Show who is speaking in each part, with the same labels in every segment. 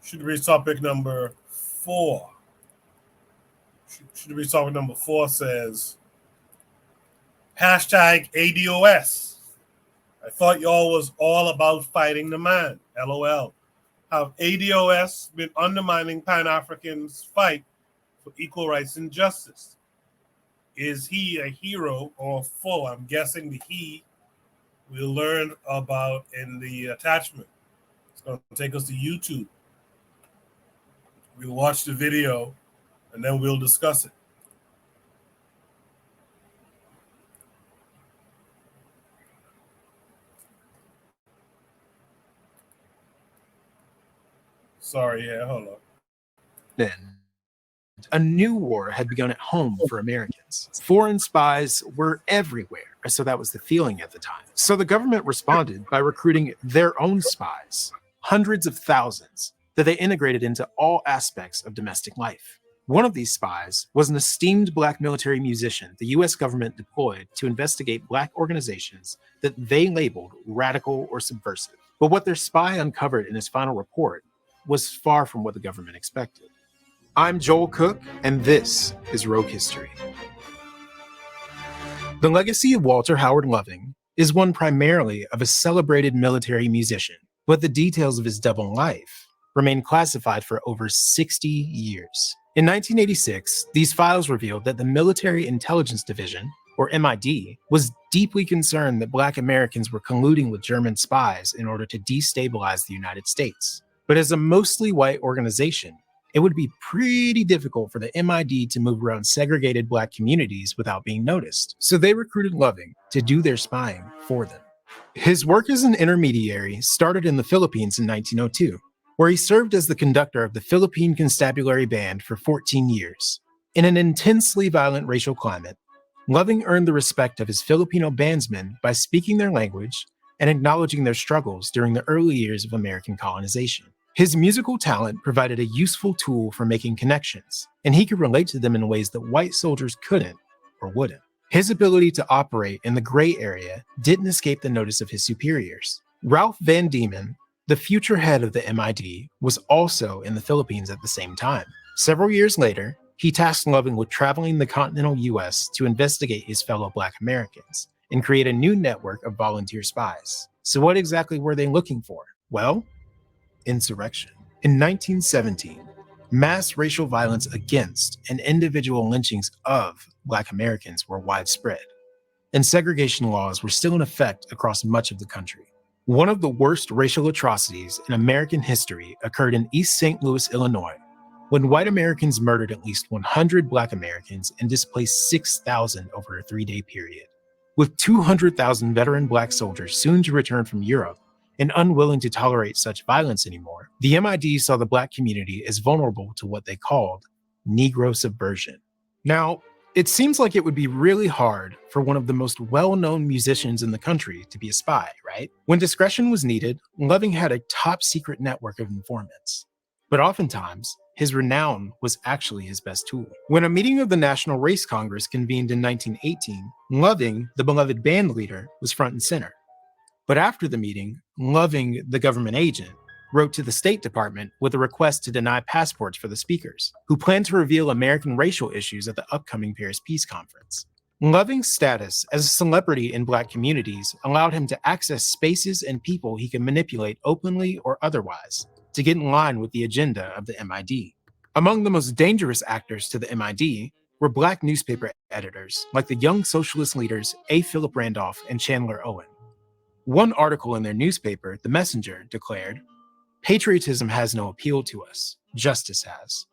Speaker 1: Should be topic number 4. Should be topic number 4 says, hashtag ADOS. I thought y'all was all about fighting the man. LOL. Have ADOS been undermining Pan-Africans' fight for equal rights and justice? Is he a hero or a foe? I'm guessing the he we'll learn about in the attachment. It's going to take us to YouTube. We'll watch the video and then we'll discuss it. Sorry, yeah, hold on.
Speaker 2: Then, a new war had begun at home for Americans. Foreign spies were everywhere, so that was the feeling at the time. So the government responded by recruiting their own spies, hundreds of thousands, that they integrated into all aspects of domestic life. One of these spies was an esteemed Black military musician the U.S. government deployed to investigate Black organizations that they labeled radical or subversive. But what their spy uncovered in his final report was far from what the government expected. I'm Joel Cook, and this is Rogue History. The legacy of Walter Howard Loving is one primarily of a celebrated military musician, but the details of his double life remain classified for over 60 years. In 1986, these files revealed that the Military Intelligence Division, or MID, was deeply concerned that Black Americans were colluding with German spies in order to destabilize the United States. But as a mostly white organization, it would be pretty difficult for the MID to move around segregated Black communities without being noticed. So they recruited Loving to do their spying for them. His work as an intermediary started in the Philippines in 1902, where he served as the conductor of the Philippine Constabulary Band for 14 years. In an intensely violent racial climate, Loving earned the respect of his Filipino bandsmen by speaking their language and acknowledging their struggles during the early years of American colonization. His musical talent provided a useful tool for making connections, and he could relate to them in ways that white soldiers couldn't or wouldn't. His ability to operate in the gray area didn't escape the notice of his superiors. Ralph Van Diemen, the future head of the MID, was also in the Philippines at the same time. Several years later, he tasked Loving with traveling the continental US to investigate his fellow Black Americans and create a new network of volunteer spies. So what exactly were they looking for? Well, insurrection. In 1917, mass racial violence against and individual lynchings of Black Americans were widespread, and segregation laws were still in effect across much of the country. One of the worst racial atrocities in American history occurred in East St. Louis, Illinois, when white Americans murdered at least 100 Black Americans and displaced 6,000 over a 3-day period. With 200,000 veteran Black soldiers soon to return from Europe, and unwilling to tolerate such violence anymore, the MID saw the Black community as vulnerable to what they called Negro subversion. Now, it seems like it would be really hard for one of the most well-known musicians in the country to be a spy, right? When discretion was needed, Loving had a top-secret network of informants. But oftentimes, his renown was actually his best tool. When a meeting of the National Race Congress convened in 1918, Loving, the beloved band leader, was front and center. But after the meeting, Loving, the government agent, wrote to the State Department with a request to deny passports for the speakers, who planned to reveal American racial issues at the upcoming Paris Peace Conference. Loving's status as a celebrity in Black communities allowed him to access spaces and people he could manipulate openly or otherwise to get in line with the agenda of the MID. Among the most dangerous actors to the MID were Black newspaper editors like the young socialist leaders A. Philip Randolph and Chandler Owen. One article in their newspaper, The Messenger, declared, "Patriotism has no appeal to us, justice has.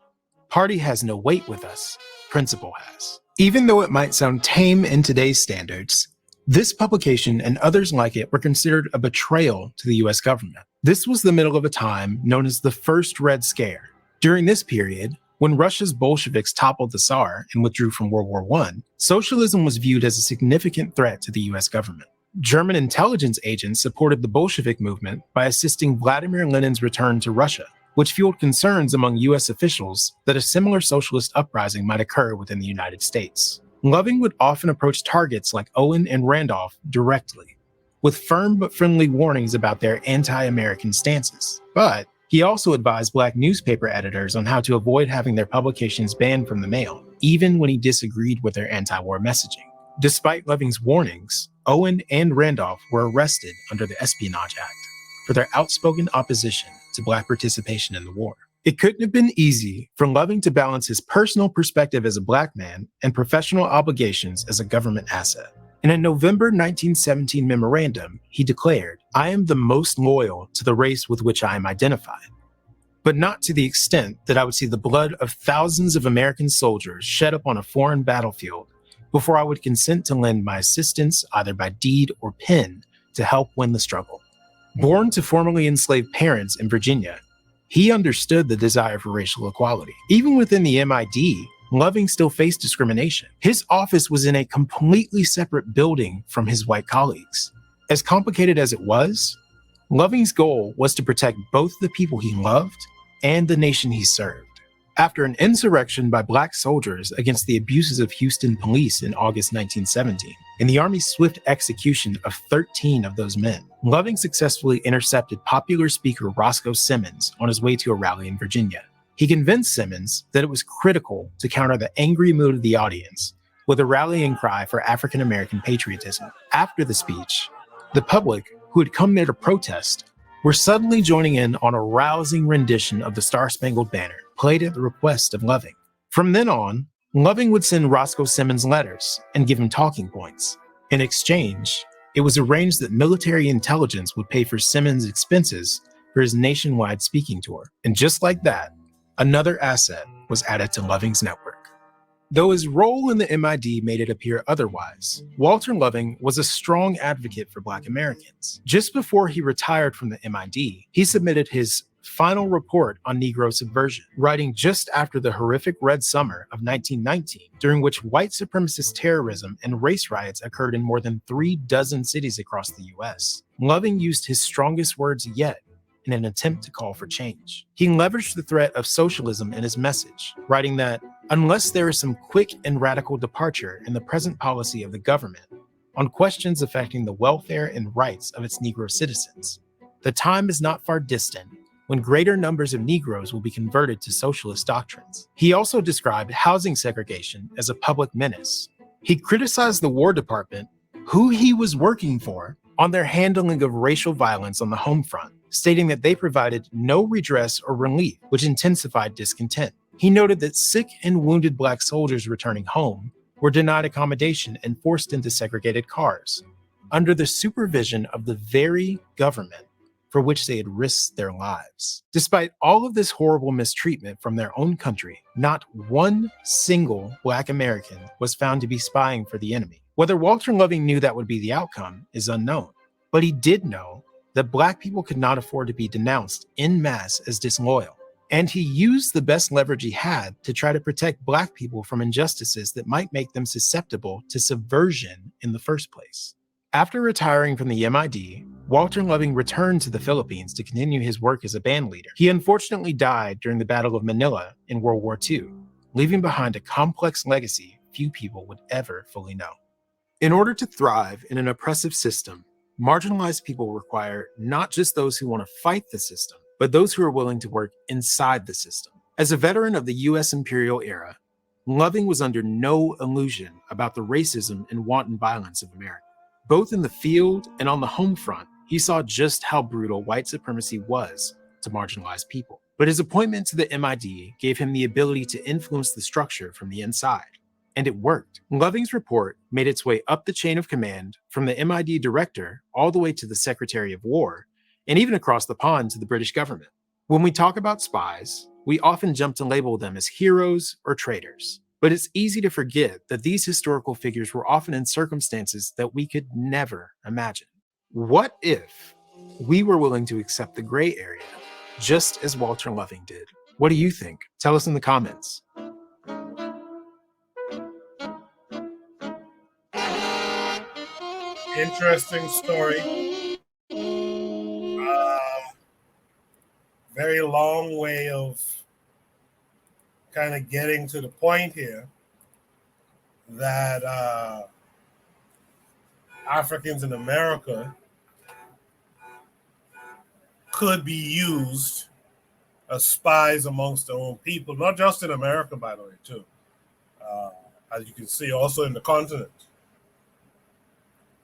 Speaker 2: Party has no weight with us, principle has." Even though it might sound tame in today's standards, this publication and others like it were considered a betrayal to the US government. This was the middle of a time known as the First Red Scare. During this period, when Russia's Bolsheviks toppled the Tsar and withdrew from World War I, socialism was viewed as a significant threat to the US government. German intelligence agents supported the Bolshevik movement by assisting Vladimir Lenin's return to Russia, which fueled concerns among US officials that a similar socialist uprising might occur within the United States. Loving would often approach targets like Owen and Randolph directly, with firm but friendly warnings about their anti-American stances. But He also advised Black newspaper editors on how to avoid having their publications banned from the mail, even when he disagreed with their anti-war messaging. Despite Loving's warnings, Owen and Randolph were arrested under the Espionage Act for their outspoken opposition to Black participation in the war. It couldn't have been easy for Loving to balance his personal perspective as a Black man and professional obligations as a government asset. In a November 1917 memorandum, he declared, "I am the most loyal to the race with which I am identified, but not to the extent that I would see the blood of thousands of American soldiers shed upon a foreign battlefield before I would consent to lend my assistance either by deed or pen to help win the struggle." Born to formerly enslaved parents in Virginia, he understood the desire for racial equality. Even within the MID, Loving still faced discrimination. His office was in a completely separate building from his white colleagues. As complicated as it was, Loving's goal was to protect both the people he loved and the nation he served. After an insurrection by Black soldiers against the abuses of Houston police in August 1917, and the Army's swift execution of 13 of those men, Loving successfully intercepted popular speaker Roscoe Simmons on his way to a rally in Virginia. He convinced Simmons that it was critical to counter the angry mood of the audience with a rallying cry for African American patriotism. After the speech, the public, who had come there to protest, were suddenly joining in on a rousing rendition of the Star-Spangled Banner, played at the request of Loving. From then on, Loving would send Roscoe Simmons letters and give him talking points. In exchange, it was arranged that military intelligence would pay for Simmons' expenses for his nationwide speaking tour. And just like that, another asset was added to Loving's network. Though his role in the MID made it appear otherwise, Walter Loving was a strong advocate for Black Americans. Just before he retired from the MID, he submitted his final report on Negro subversion, writing just after the horrific Red Summer of 1919, during which white supremacist terrorism and race riots occurred in more than 36 cities across the US. Loving used his strongest words yet in an attempt to call for change. He leveraged the threat of socialism in his message, writing that, "Unless there is some quick and radical departure in the present policy of the government on questions affecting the welfare and rights of its Negro citizens, the time is not far distant when greater numbers of Negroes will be converted to socialist doctrines." He also described housing segregation as a public menace. He criticized the War Department, who he was working for, on their handling of racial violence on the home front, stating that they provided no redress or relief, which intensified discontent. He noted that sick and wounded Black soldiers returning home were denied accommodation and forced into segregated cars, under the supervision of the very government for which they had risked their lives. Despite all of this horrible mistreatment from their own country, not one single Black American was found to be spying for the enemy. Whether Walter Loving knew that would be the outcome is unknown, but he did know that Black people could not afford to be denounced en masse as disloyal. And he used the best leverage he had to try to protect Black people from injustices that might make them susceptible to subversion in the first place. After retiring from the MID, Walter Loving returned to the Philippines to continue his work as a band leader. He unfortunately died during the Battle of Manila in World War II, leaving behind a complex legacy few people would ever fully know. In order to thrive in an oppressive system, marginalized people require not just those who want to fight the system, but those who are willing to work inside the system. As a veteran of the US imperial era, Loving was under no illusion about the racism and wanton violence of America. Both in the field and on the home front, he saw just how brutal white supremacy was to marginalized people. But his appointment to the MID gave him the ability to influence the structure from the inside. And it worked. Loving's report made its way up the chain of command from the MID director all the way to the Secretary of War, and even across the pond to the British government. When we talk about spies, we often jump to label them as heroes or traitors. But it's easy to forget that these historical figures were often in circumstances that we could never imagine. What if we were willing to accept the gray area, just as Walter Loving did? What do you think? Tell us in the comments.
Speaker 1: Interesting story. Very long way of kind of getting to the point here that Africans in America could be used as spies amongst their own people, not just in America, by the way, too. As you can see, also in the continent.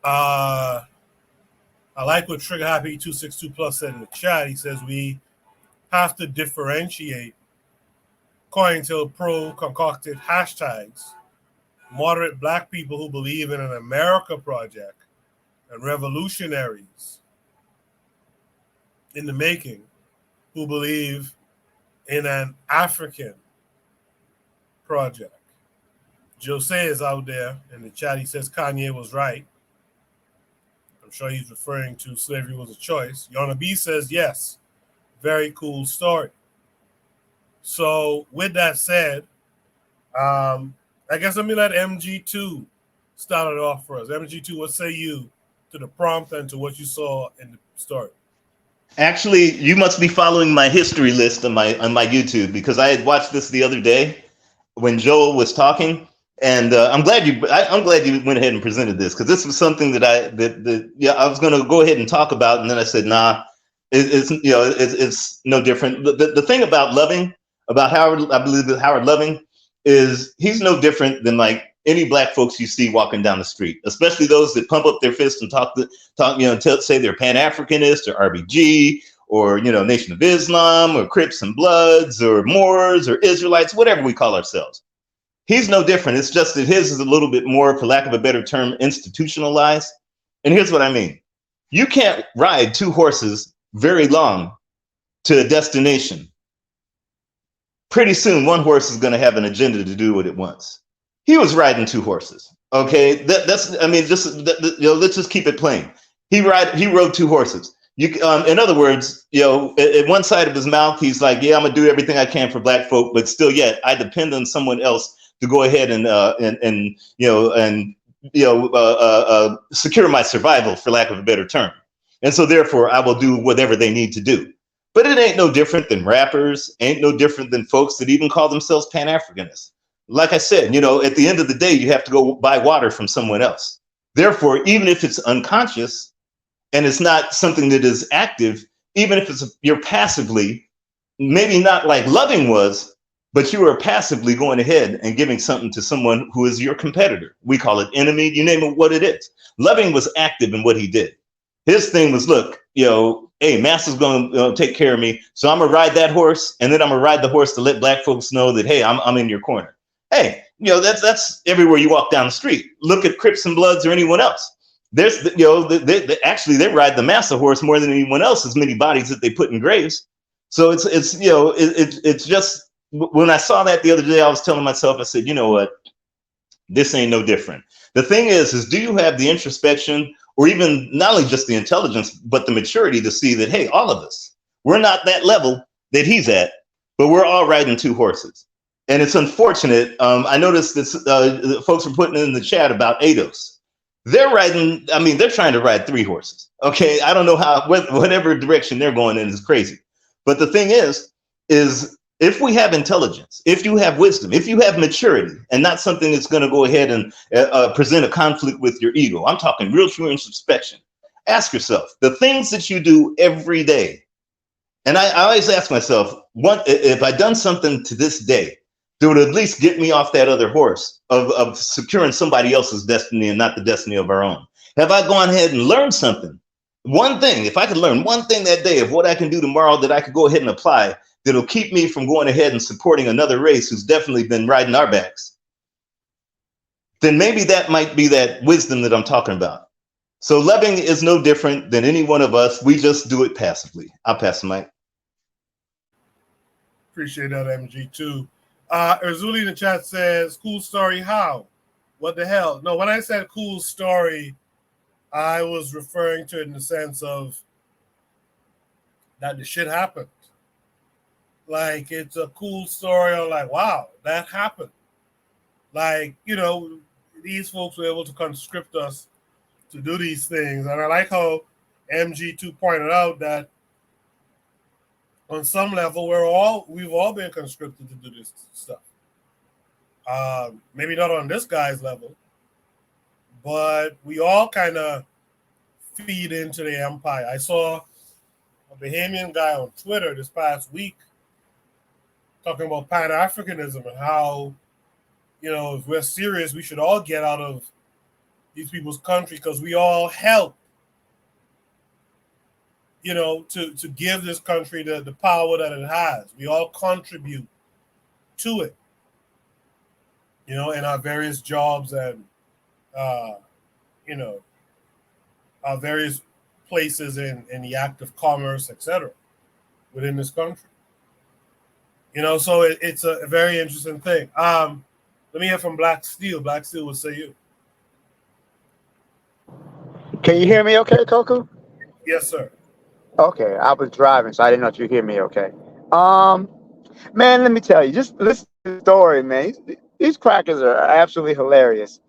Speaker 1: I like what Trigger Happy 262 Plus said in the chat. He says we have to differentiate COINTELPRO concocted hashtags, moderate black people who believe in an America project, and revolutionaries in the making who believe in an African project. Jose is out there in the chat. He says Kanye was right. I'm sure he's referring to slavery was a choice. Yona B says yes. Very cool story. So with that said, I guess let me let MG2 start it off for us. MG2, what say you to the prompt and to what you saw in the story?
Speaker 3: Actually, you must be following my history list on my YouTube, because I had watched this the other day when Joel was talking, and I'm glad you went ahead and presented this, because this was something that I was going to go ahead and talk about, and then I said, nah, it's no different. The thing about Howard, I believe that Howard Loving is he's no different than like any black folks you see walking down the street, especially those that pump up their fists and say they're Pan-Africanist or RBG or, Nation of Islam or Crips and Bloods or Moors or Israelites, whatever we call ourselves. He's no different. It's just that his is a little bit more, for lack of a better term, institutionalized. And here's what I mean. You can't ride two horses very long to a destination. Pretty soon, one horse is going to have an agenda to do what it wants. He was riding two horses. Okay, let's just keep it plain. He rode two horses. In other words, at one side of his mouth, he's like, yeah, I'm gonna do everything I can for black folk, but still yet I depend on someone else to go ahead and secure my survival, for lack of a better term. And so therefore I will do whatever they need to do. But it ain't no different than rappers, ain't no different than folks that even call themselves Pan-Africanists. Like I said, at the end of the day, you have to go buy water from someone else. Therefore, even if it's unconscious and it's not something that is active, even if you're passively, maybe not like Loving was, but you are passively going ahead and giving something to someone who is your competitor. We call it enemy, you name it what it is. Loving was active in what he did. His thing was, look, hey, Master's going to take care of me, so I'm going to ride that horse, and then I'm going to ride the horse to let black folks know that, hey, I'm in your corner. Hey, that's everywhere you walk down the street. Look at Crips and Bloods or anyone else. There's, they ride the Master horse more than anyone else, as many bodies that they put in graves. So it's just, when I saw that the other day, I was telling myself, I said, you know what, this ain't no different. The thing is do you have the introspection, or even not only just the intelligence, but the maturity to see that, hey, all of us, we're not that level that he's at, but we're all riding two horses. And it's unfortunate. I noticed this, folks were putting in the chat about ADOS. They're trying to ride three horses. Okay, I don't know how, whatever direction they're going in is crazy. But the thing is if we have intelligence, if you have wisdom, if you have maturity, and not something that's going to go ahead and present a conflict with your ego, I'm talking real true introspection. Ask yourself the things that you do every day. And I always ask myself, if I done something to this day that would at least get me off that other horse of securing somebody else's destiny and not the destiny of our own? Have I gone ahead and learned something? One thing, if I could learn one thing that day of what I can do tomorrow that I could go ahead and apply, that'll keep me from going ahead and supporting another race who's definitely been riding our backs, then maybe that might be that wisdom that I'm talking about. So Loving is no different than any one of us. We just do it passively. I'll pass the mic.
Speaker 1: Appreciate that, MG2. Erzuli in the chat says, cool story, how? What the hell? No, when I said cool story, I was referring to it in the sense of that the shit happened. Like, it's a cool story. I'm like, wow, that happened. Like, these folks were able to conscript us to do these things. And I like how MG2 pointed out that on some level, we've all been conscripted to do this stuff. Maybe not on this guy's level, but we all kind of feed into the empire. I saw a Bahamian guy on Twitter this past week talking about Pan-Africanism and how, if we're serious, we should all get out of these people's country because we all help, to give this country the power that it has. We all contribute to it, in our various jobs and, our various places in the act of commerce, etc., within this country. So it's a very interesting thing. Let me hear from Black Steel. Black Steel, what say you?
Speaker 4: Can you hear me okay, Coco?
Speaker 1: Yes, sir.
Speaker 4: Okay, I was driving, so I didn't know if you hear me okay. Man, let me tell you, just listen to the story, man. These crackers are absolutely hilarious.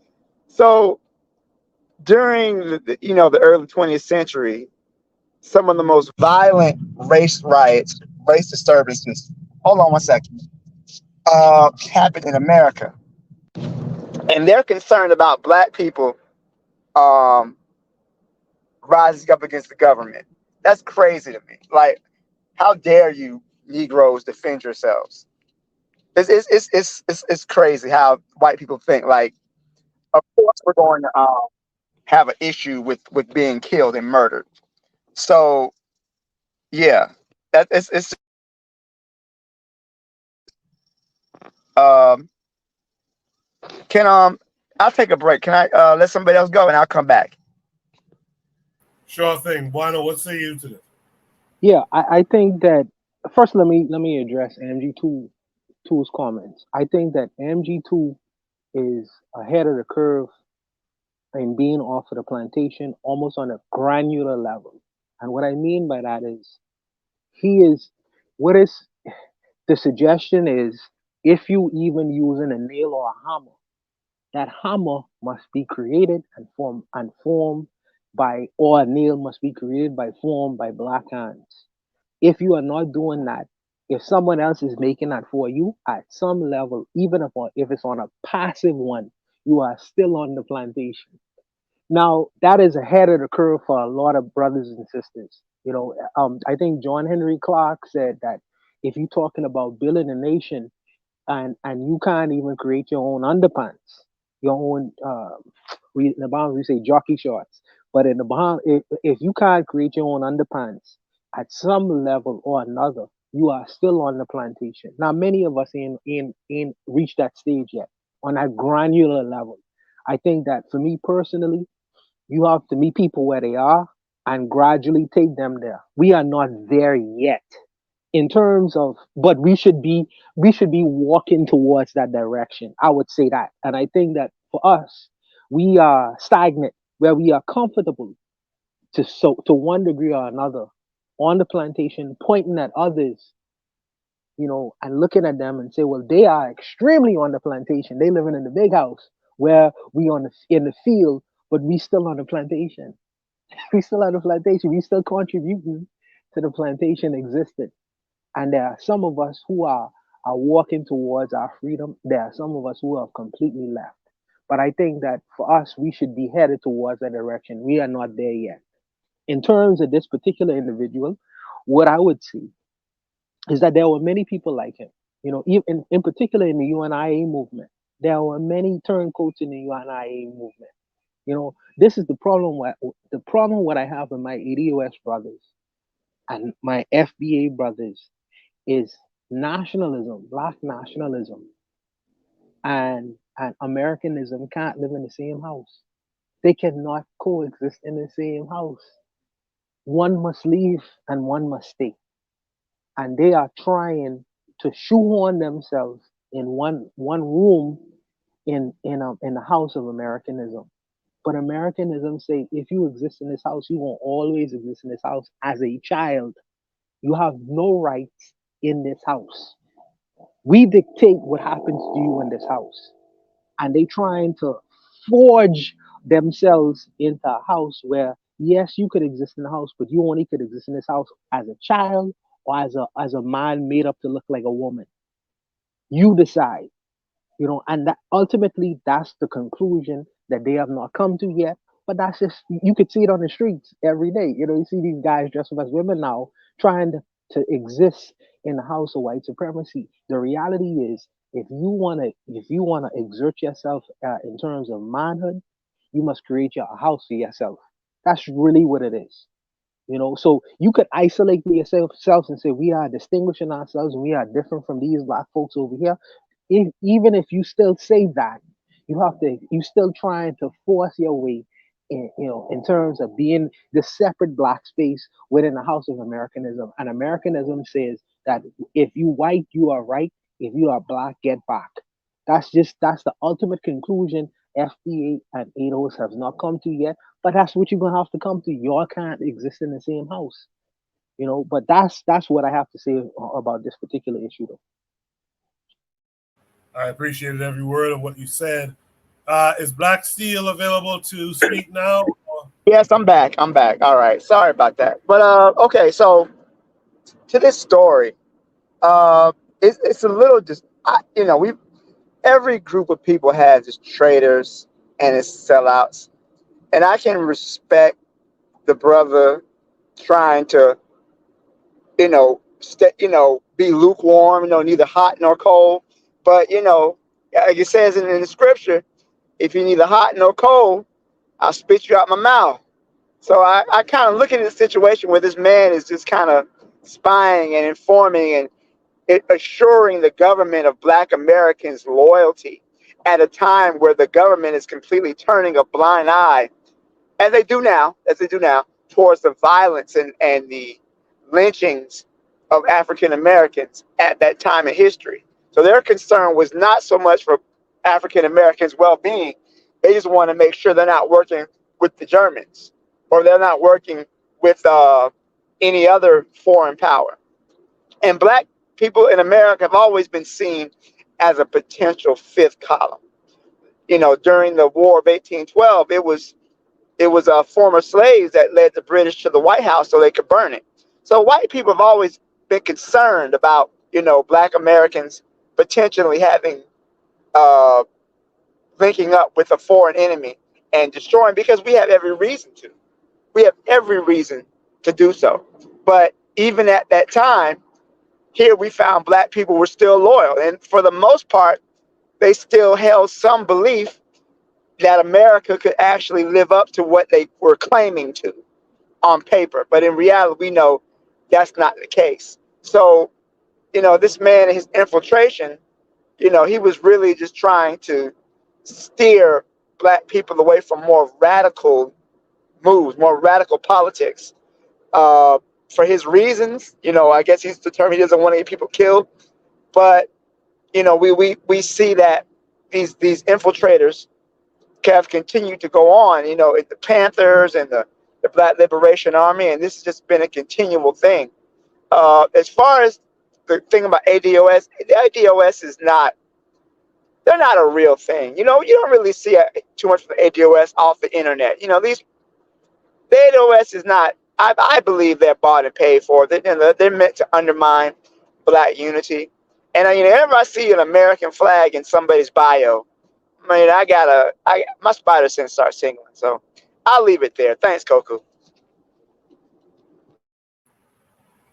Speaker 4: So during the early 20th century, some of the most violent race riots, race disturbances. Hold on one second. Happened in America, and they're concerned about black people um, rising up against the government. That's crazy to me. Like, how dare you, Negroes, defend yourselves? It's crazy how white people think. Like, of course we're going to have an issue with being killed and murdered. So yeah, that it's um can I'll take a break. Can I let somebody else go and I'll come back?
Speaker 1: Sure thing. Bueno, what say you to this?
Speaker 5: Yeah, I think that first let me address MG2's comments. I think that MG2 is ahead of the curve in being off of the plantation almost on a granular level. And what I mean by that is he is what is the suggestion is if you even using a nail or a hammer, that hammer must be created and formed by, or a nail must be created by formed by black hands. If you are not doing that, if someone else is making that for you at some level, even if it's on a passive one, you are still on the plantation. Now that is ahead of the curve for a lot of brothers and sisters. I think John Henry Clark said that if you're talking about building a nation, and you can't even create your own underpants, your own in the Bahamas we say jockey shorts, but in the Bahamas, if you can't create your own underpants at some level or another, you are still on the plantation. Now, many of us in reached that stage yet on that granular level. I think that for me personally, you have to meet people where they are and gradually take them there. We are not there yet in terms of, but we should be walking towards that direction. I would say that. And I think that for us, we are stagnant where we are comfortable to one degree or another on the plantation, pointing at others, and looking at them and say, well, they are extremely on the plantation. They living in the big house where we in the field, but we still on the plantation. We still on the plantation. We still contributing to the plantation existence. And there are some of us who are walking towards our freedom. There are some of us who have completely left. But I think that for us, we should be headed towards that direction. We are not there yet. In terms of this particular individual, what I would see is that there were many people like him. Even in particular in the UNIA movement, there were many turncoats in the UNIA movement. This is the problem. What I have with my ADOS brothers and my FBA brothers is nationalism, black nationalism, and Americanism can't live in the same house. They cannot coexist in the same house. One must leave and one must stay. And they are trying to shoehorn themselves in one room in the house of Americanism. But Americanism say if you exist in this house, you will always exist in this house as a child. You have no rights in this house. We dictate what happens to you in this house. And they trying to forge themselves into a house where yes, you could exist in the house, but you only could exist in this house as a child or as a man made up to look like a woman. You decide, and that ultimately that's the conclusion that they have not come to yet. But that's just you could see it on the streets every day. You see these guys dressed up as women now trying to exist in the house of white supremacy. The reality is, if you wanna exert yourself in terms of manhood, you must create a house for yourself. That's really what it is. So you could isolate yourself and say we are distinguishing ourselves and we are different from these black folks over here. Even if you still say that, you still trying to force your way in terms of being the separate black space within the house of Americanism. And Americanism says that if you white, you are right. If you are black, get back. That's the ultimate conclusion FBA and ADOS have not come to yet, but that's what you're gonna have to come to. Y'all can't exist in the same house, But that's what I have to say about this particular issue, though.
Speaker 1: I appreciated every word of what you said. Is Black Steel available to speak now?
Speaker 4: Yes, I'm back. All right. Sorry about that. But okay. So to this story, it's a little just every group of people has its traitors and its sellouts, and I can respect the brother trying to be lukewarm, neither hot nor cold. But like it says in the scripture, if you're neither hot nor cold, I'll spit you out my mouth. So I kind of look at the situation where this man is just kind of spying and informing and assuring the government of Black Americans' loyalty at a time where the government is completely turning a blind eye, as they do now, towards the violence and the lynchings of African Americans at that time in history. So their concern was not so much for African Americans' well-being. They just want to make sure they're not working with the Germans or they're not working with any other foreign power. And Black people in America have always been seen as a potential fifth column. During the War of 1812, it was former slaves that led the British to the White House so they could burn it. So white people have always been concerned about, Black Americans potentially having linking up with a foreign enemy and destroying, because we have every reason to. We have every reason to do so. But even at that time, here we found Black people were still loyal. And for the most part, they still held some belief that America could actually live up to what they were claiming to on paper. But in reality, we know that's not the case. So, this man and his infiltration, he was really just trying to steer Black people away from more radical moves, more radical politics. For his reasons, I guess he's determined he doesn't want any people killed. But, we see that these infiltrators have continued to go on, the Panthers and the Black Liberation Army, and this has just been a continual thing. As far as the thing about ADOS, the ADOS is not, they're not a real thing. You don't really see too much from the ADOS off the internet. The ADOS is not, I believe they're bought and paid for. They're meant to undermine Black unity. And whenever I see an American flag in somebody's bio, my spider sense starts tingling. So I'll leave it there. Thanks, Koku.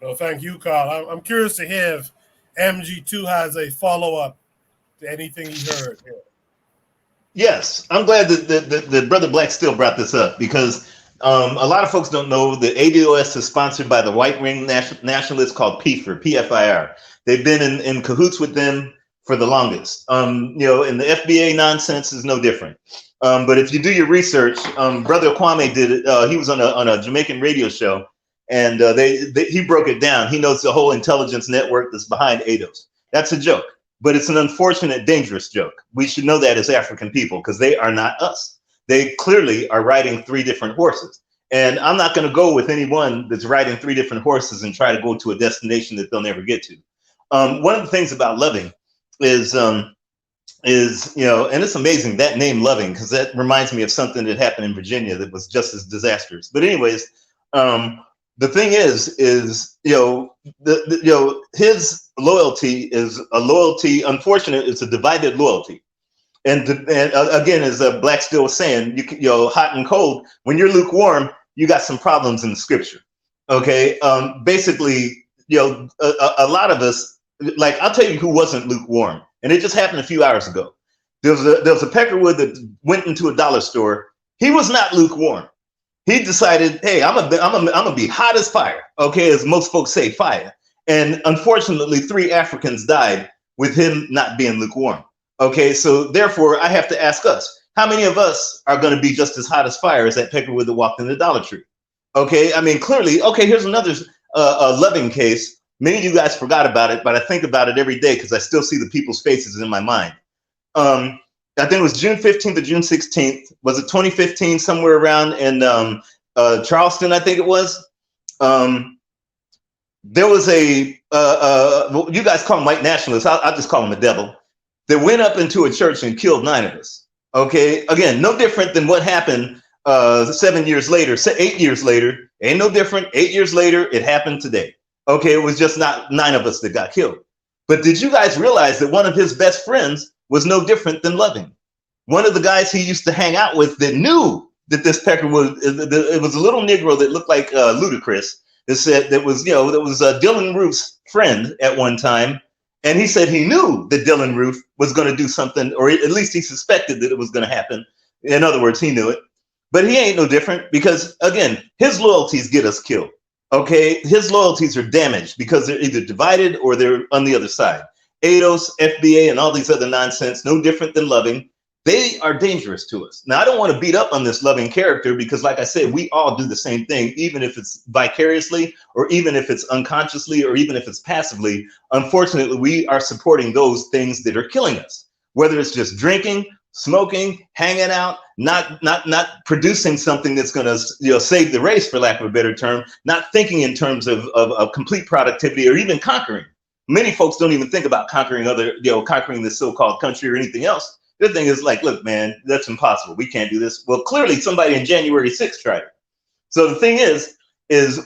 Speaker 1: Well, thank you, Carl. I'm curious to hear if MG2 has a follow-up to anything he heard here.
Speaker 3: Yes, I'm glad that Brother Black still brought this up, because a lot of folks don't know that ADOS is sponsored by the white ring nationalists called PFIR. They've been in cahoots with them for the longest. And the FBA nonsense is no different. But if you do your research, Brother Kwame did it. He was on a Jamaican radio show, and he broke it down. He knows the whole intelligence network that's behind ADOS. That's a joke, but it's an unfortunate, dangerous joke. We should know that as African people, because they are not us. They clearly are riding three different horses. And I'm not going to go with anyone that's riding three different horses and try to go to a destination that they'll never get to. One of the things about Loving is and it's amazing, that name Loving, because that reminds me of something that happened in Virginia that was just as disastrous. But anyways, the thing is his loyalty is a loyalty. Unfortunately, it's a divided loyalty. And again, as Black still was saying, hot and cold. When you're lukewarm, you got some problems in the scripture. Okay, basically, a lot of us, like, I'll tell you who wasn't lukewarm, and it just happened a few hours ago. There was a Peckerwood that went into a dollar store. He was not lukewarm. He decided, hey, I'm gonna be hot as fire, okay, as most folks say, fire. And unfortunately, 3 Africans died with him not being lukewarm. Okay, so therefore, I have to ask us, how many of us are going to be just as hot as fire as that Peckerwood that walked in the Dollar Tree? Okay, I mean, clearly, okay, here's another loving case. Many of you guys forgot about it, but I think about it every day because I still see the people's faces in my mind. I think it was June 15th or June 16th. Was it 2015, somewhere around in Charleston, I think it was? There was a, you guys call him white nationalists. I'll just call him a devil. That went up into a church and killed 9 of us. Okay, again, no different than what happened 7 years later, 8 years later. Ain't no different. 8 years later, it happened today. Okay, it was just not 9 of us that got killed. But did you guys realize that one of his best friends was no different than Loving? One of the guys he used to hang out with that knew that this Peckerwood, it was a little Negro that looked like Ludacris. That said that was Dylan Roof's friend at one time. And he said he knew that Dylan Roof was going to do something, or at least he suspected that it was going to happen. In other words, he knew it. But he ain't no different because, again, his loyalties get us killed. Okay, his loyalties are damaged because they're either divided or they're on the other side. ADOS, FBA, and all these other nonsense, no different than Loving. They are dangerous to us. Now, I don't want to beat up on this Loving character because, like I said, we all do the same thing, even if it's vicariously or even if it's unconsciously or even if it's passively. Unfortunately, we are supporting those things that are killing us, whether it's just drinking, smoking, hanging out, not producing something that's going to save the race, for lack of a better term, not thinking in terms of complete productivity or even conquering. Many folks don't even think about conquering conquering this so-called country or anything else. The thing is like, look, man, that's impossible. We can't do this. Well, clearly somebody in January 6th tried it. So the thing is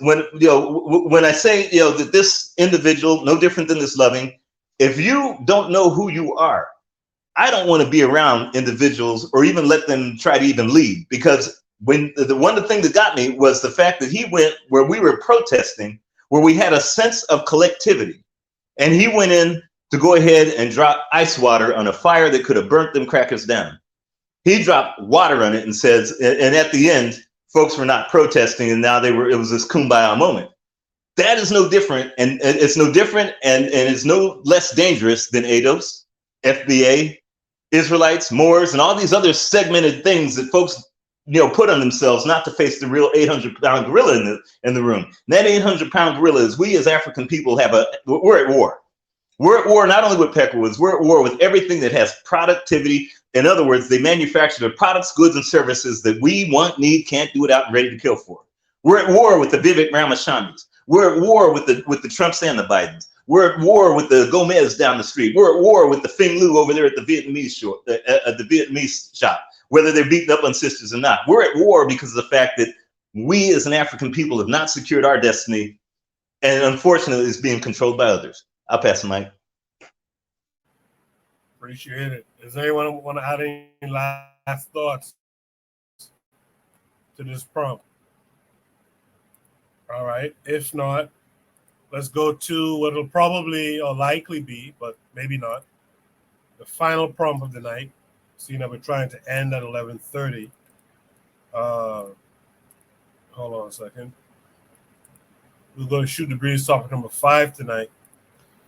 Speaker 3: when I say, that this individual, no different than this Loving, if you don't know who you are, I don't want to be around individuals or even let them try to even lead, because when the thing that got me was the fact that he went where we were protesting, where we had a sense of collectivity, and he went in to go ahead and drop ice water on a fire that could have burnt them crackers down. He dropped water on it and says, and at the end, folks were not protesting, and now it was this kumbaya moment. That is no different, and it's no different, and it's no less dangerous than ADOS, FBA, Israelites, Moors, and all these other segmented things that folks put on themselves not to face the real 800-pound gorilla in the room. And that 800-pound gorilla is we as African people we're at war. We're at war not only with Peckerwoods, we're at war with everything that has productivity. In other words, they manufacture the products, goods, and services that we want, need, can't do without, and ready to kill for. We're at war with the Vivek Ramaswamis. We're at war with the Trumps and the Bidens. We're at war with the Gomez down the street. We're at war with the Phing Lu over there at the Vietnamese shop, whether they're beating up on sisters or not. We're at war because of the fact that we as an African people have not secured our destiny, and unfortunately it's being controlled by others. I'll pass the mic.
Speaker 1: Appreciate it. Does anyone want to add any last thoughts to this prompt? All right. If not, let's go to what will probably or likely be, but maybe not, the final prompt of the night, seeing that we're trying to end at 11:30. Hold on a second. We're going to shoot the breeze topic number 5 tonight.